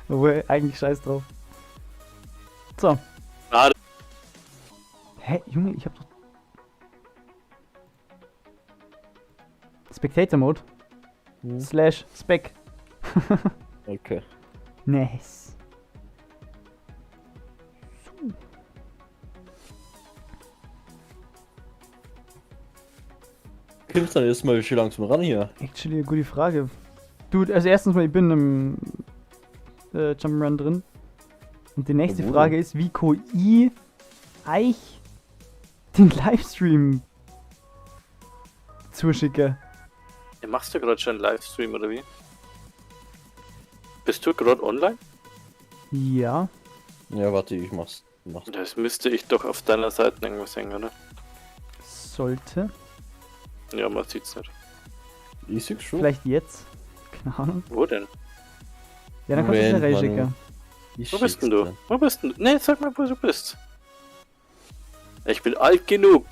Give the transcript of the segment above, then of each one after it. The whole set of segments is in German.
Obwohl, eigentlich scheiß drauf. So. Ah, Hä, Junge, ich hab doch... Spectator Mode. Hm. Slash Spec. Okay. Nice. Kommst dann erstmal schön langsam ran hier. Actually, eine gute Frage. Dude, also erstens mal, ich bin im Jump'n'Run drin. Und die nächste Ja, Frage ist, wie KI euch den Livestream zuschicke. machst du gerade schon einen Livestream oder wie? Bist du gerade online? Ja. Ja, warte, ich mach's. Das müsste ich doch auf deiner Seite irgendwo sehen, oder? Sollte. Ja, man sieht's nicht. Ich seh's schon. Vielleicht jetzt. Keine Ahnung. Wo denn? Ja, dann kannst du es ja Moment, reinschicken. Ich Wo bist denn schick's du? Wo bist denn du? Nee, sag mal, wo du bist. Ich bin alt genug,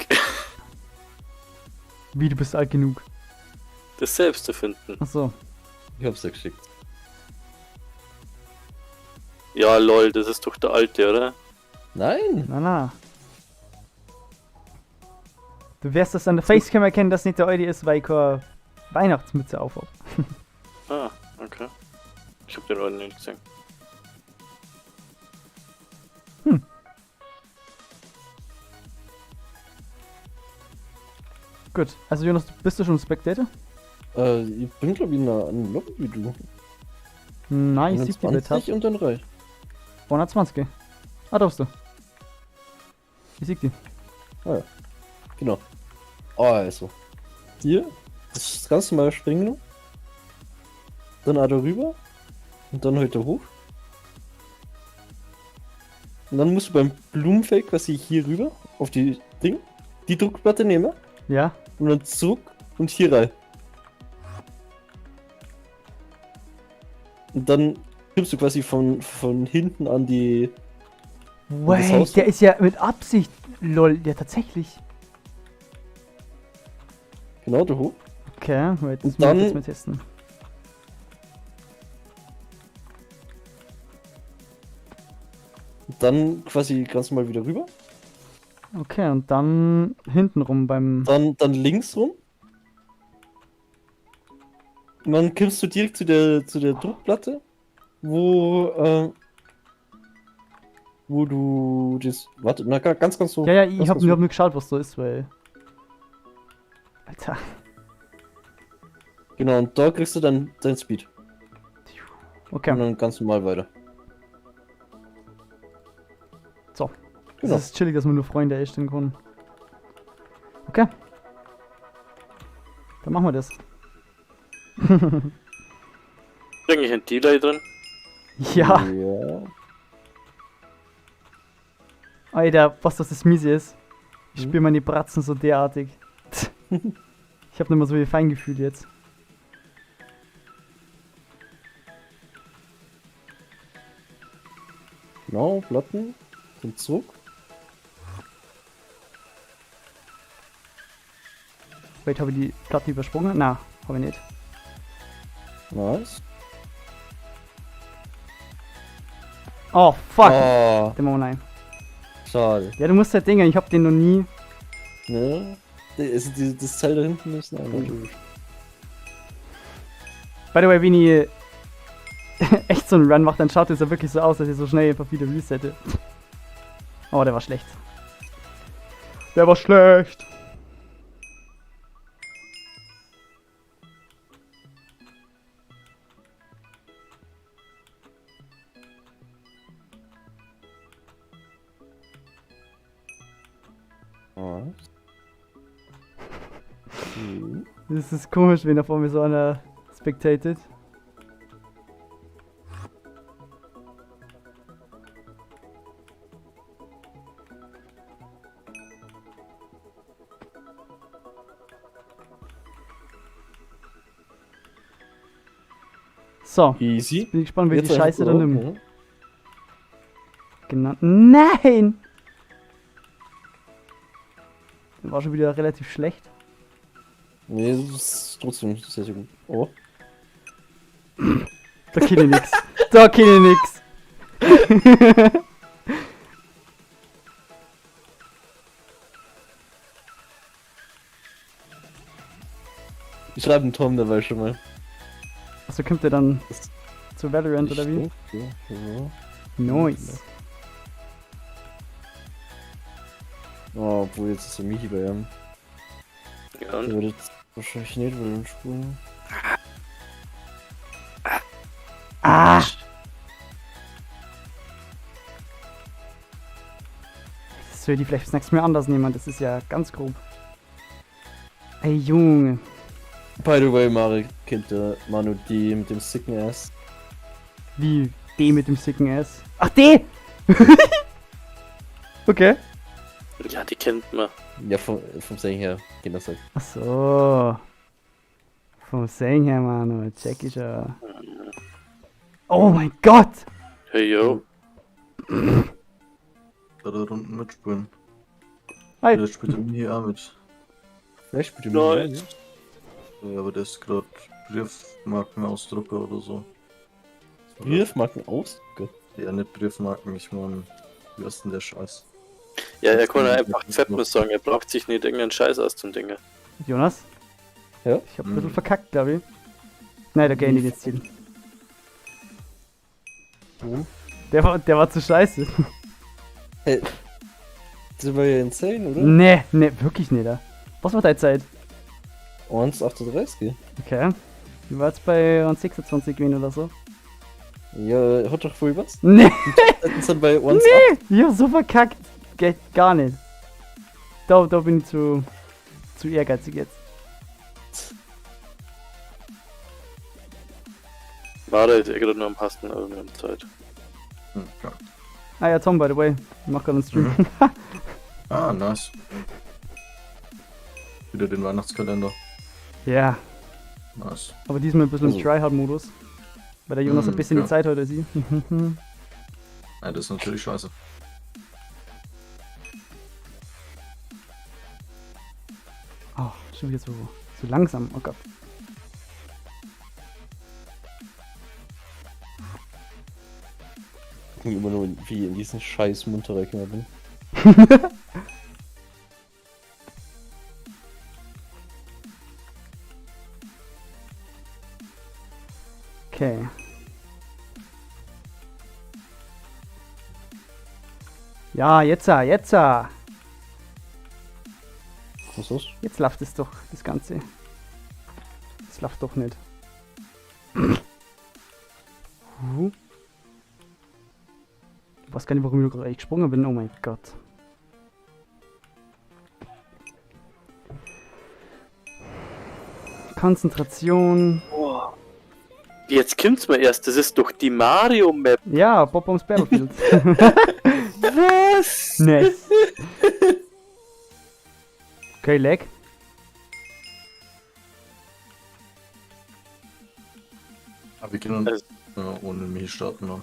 Wie, du bist alt genug. das selbst zu finden. Achso. Ich hab's dir geschickt. Ja, lol, das ist doch der Alte, oder? Nein! Na. Du wirst das an der Facecam erkennen, dass nicht der Audi ist, weil ich keine Weihnachtsmütze aufhab. Ah, okay. Ich hab den Orden nicht gesehen. Gut, also Jonas, bist du schon Spectator? Ich bin glaub ich in einem Lobby wie du. Nein, ich sieg die Tab. 20 und dann reich. 120. Ah, da bist du. Ich sieg die. Genau. Also. Hier. Das ganz normal springen. Dann auch da rüber. Und dann heute hoch. Und dann musst du beim Blumenfeld quasi hier rüber. Auf die Ding. Die Druckplatte nehmen. Ja? Und dann zurück und hier rein. Und dann kommst du quasi von hinten an die. das Wait, Haus- der ist ja mit Absicht. Lol, ja tatsächlich. Genau da hoch. Okay, wait, das Und muss ich dann- jetzt mal testen. Und dann quasi ganz normal wieder rüber. Okay, und dann hintenrum beim... Dann links rum. Und dann kommst du direkt zu der Druckplatte, wo du das. Warte, na ganz so. Ja, ich ganz, hab ganz nur so. geschaut, was da ist, weil... Alter. Genau, und da kriegst du dann dein Speed. Okay, Und dann ganz normal weiter. so. Genau. Das ist chillig, dass man nur Freunde erstellen kann. Okay. Dann machen wir das. Ist eigentlich ein Delay drin? Ja, Ja. Alter, was das miese ist. Ich Hm? spüre meine Bratzen so derartig. Ich hab nicht mehr so viel Feingefühl jetzt. Genau, Platten. Und zurück. Wait, habe ich die Platte übersprungen? Na, habe ich nicht. Nice. Oh, fuck. Ah, Den machen wir rein. schade. Ja, du musst halt Dinge, ich hab den noch nie. Ne? Also das Teil da hinten ist ein By the way, wenn ich echt so einen Run mache, dann schaut es ja wirklich so aus, dass ich so schnell einfach wieder resette. Oh, der war schlecht. Der war schlecht. Nice. Mhm. Das ist komisch, wenn da vor mir so einer spectatet. So, Easy. bin ich gespannt, wer die einfach Scheiße dann drauf, nimmt. ne? Genau. Nein! Der war schon wieder relativ schlecht. Nee, das ist trotzdem sehr, sehr gut. Oh. Da kenn ich nix. Da kenn ich nix. Ich schreibe einen Tom dabei schon mal. Achso, kommt der dann Das- zu Valorant oder wie? Ja. Nice. Oh, obwohl jetzt ist der Michi bei ihm. Ja, Der und wird jetzt wahrscheinlich nicht wollen spielen. Ah! Das soll die vielleicht das nächste Mal anders nehmen, das ist ja ganz grob. Ey, Junge. By the way, Marek kennt der Manu die mit dem sicken Ass. Wie? D mit dem sicken S. Ach, D! Okay. ja, die kennt man. Ja, vom Singen her, geht das halt. Ach so. Vom Singen her, Manu. Check ich ja. Oh mein Gott! Hey, yo. Da Runden mitspielen. Hi. Der spielt im hier auch mit. Vielleicht spielt Nice. Ja, aber der ist gerade Briefmarkenausdrucker oder so. Briefmarken Ausdrucke. Ja, nicht Briefmarken, ich meine, wie ist denn der Scheiß? Ja, er kann einfach Zeppen sagen, er braucht sich nicht irgendeinen Scheiß auszudenken. Jonas? Ja? Ich hab ein bisschen verkackt, glaube ich. Nein, der geht nicht ins Ziel. Warum? Der war zu scheiße. Hey, das war ja insane, oder? Nee, wirklich nicht. Was war deine Zeit? 1,38. Okay. Du warst bei 1,26 gewesen oder so. Ja, hat doch voll was. Nee, Jetzt sind bei 1,8. ich hab so verkackt. Geht gar nicht. Da bin ich zu ehrgeizig jetzt. War der jetzt eh gerade nur am Passen, aber wir haben Zeit. Klar. Ah ja, Tom, by the way. Ich mach gerade einen Stream. Ah, nice. Wieder den Weihnachtskalender. Ja, Nice. aber diesmal ein bisschen im Also- Tryhard-Modus. Weil der Jonas ein bisschen ja. die Zeit hat als ich. Ja, das ist natürlich scheiße. Oh, schon wieder so langsam. Oh Gott. Ich immer nur wie in diesen scheiß Munterröcken bin. Okay. Ja, jetzt. Was ist das? Jetzt läuft es doch, das Ganze. Das läuft doch nicht. Ich weiß gar nicht, warum ich gerade gesprungen bin. Oh mein Gott. Konzentration. Boah. Jetzt kommt's mir erst, das ist doch die Mario-Map. Ja, Bob ums Battlefield. Was? Nice. Okay, Lag. Aber wir können Also- ohne mich starten noch.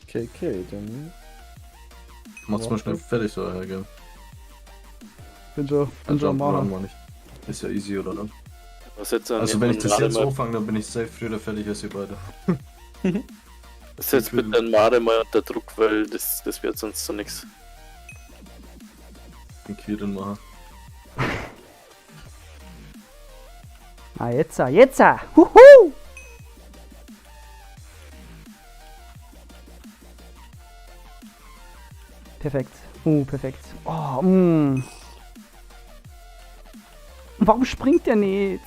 Okay, dann. Macht's mal schnell fertig, so hergeben. Bin schon am Jump-Run Machen. mal nicht. Ist ja easy, oder? Dann? Was jetzt an Also wenn ich das jetzt mal, anfange, dann bin ich safe früher fertig als ihr beide. setz bitte den Mare mal unter Druck, weil das wird sonst so nix. Den Quirin machen. Ah, jetzt. Huhu! Perfekt. Perfekt. Oh, Warum springt der nicht?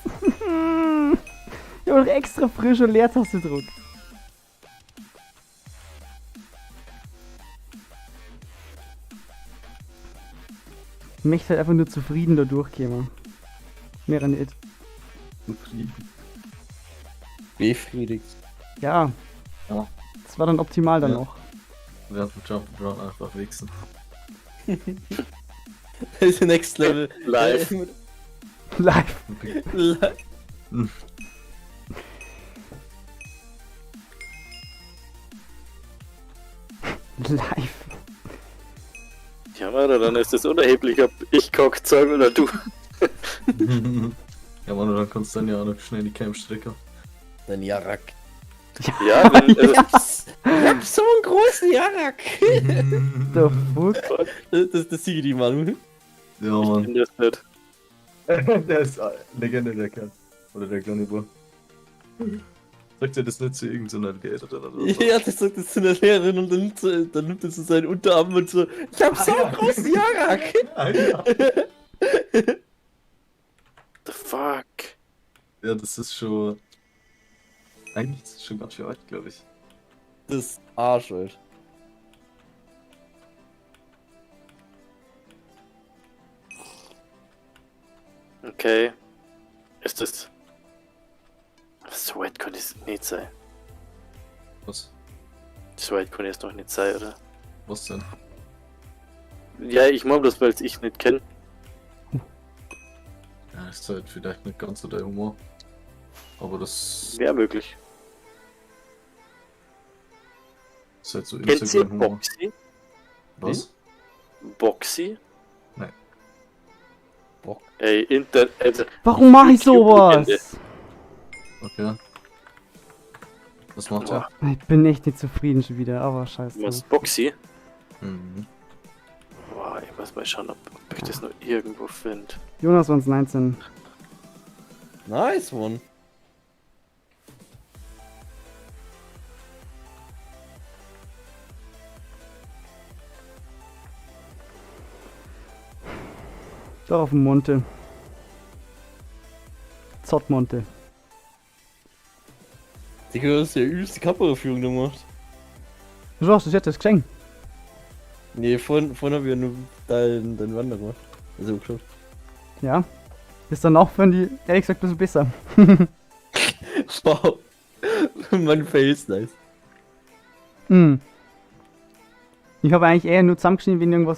Ich hab doch extra frische Leertaste gedrückt. Ich möchte halt einfach nur zufrieden da durchgehen. Mehr nicht. Befriedigt. Ja. Ja. Das war dann optimal dann Ja. noch. Während dem Jump-Run einfach wichsen. Next Level. Live. Live. Live. Live. Ja, Mare, dann ist es unerheblich, ob ich Cock sage oder du. Ja, Mann, dann kannst du dann ja auch noch schnell die Cam strecken. Dein Jarak. Ja, wenn, Ich hab so einen großen Jarak. The fuck? Das siege die Manu. Ja, ich Mann. bin das nicht. Der ist Legende, der Kerl. Oder der kleine Bub. Sagt er das nicht zu irgendeiner Lehrerin oder so? Ja, das sagt das zu einer Lehrerin und dann nimmt er so seinen Unterarm und so. Ich hab so einen großen Jarak. The fuck? Ja, das ist schon. Eigentlich ist es schon ganz schön alt, glaube ich. Das ist Arsch, Alter. Okay. Ist das. So weit kann es nicht sein. Was? So weit kann es noch nicht sein, oder? Was denn? Ja, ich mag das, weil ich nicht kenne. Ja, ist halt vielleicht nicht ganz so der Humor. Aber das Wäre möglich. ist halt so Kennt ihr Instagram-Humor. Boxy? Was? Boxy? Nein. Bock. Ey, also, Warum mache ich YouTube-Legende. sowas? Okay. Was macht Boah, er? Ich bin echt nicht zufrieden schon wieder, aber scheiße. was Boxy? Mhm. Boah, ich muss mal schauen, ob ich das noch irgendwo finde. Jonas uns 19. Nice one. Da auf dem Monte. Zottmonte. Digga, du hast ja übelst die Kameraführung gemacht. Du schaust, das ist jetzt das Geschenk. Nee, vorhin hab ich ja nur dein Wander gemacht. Also geschaut. Ja. Ist dann auch, wenn die, ehrlich gesagt, ein bisschen besser. Wow. Mein Face, nice. Hm. Ich habe eigentlich eher nur zusammengeschnitten, wenn irgendwas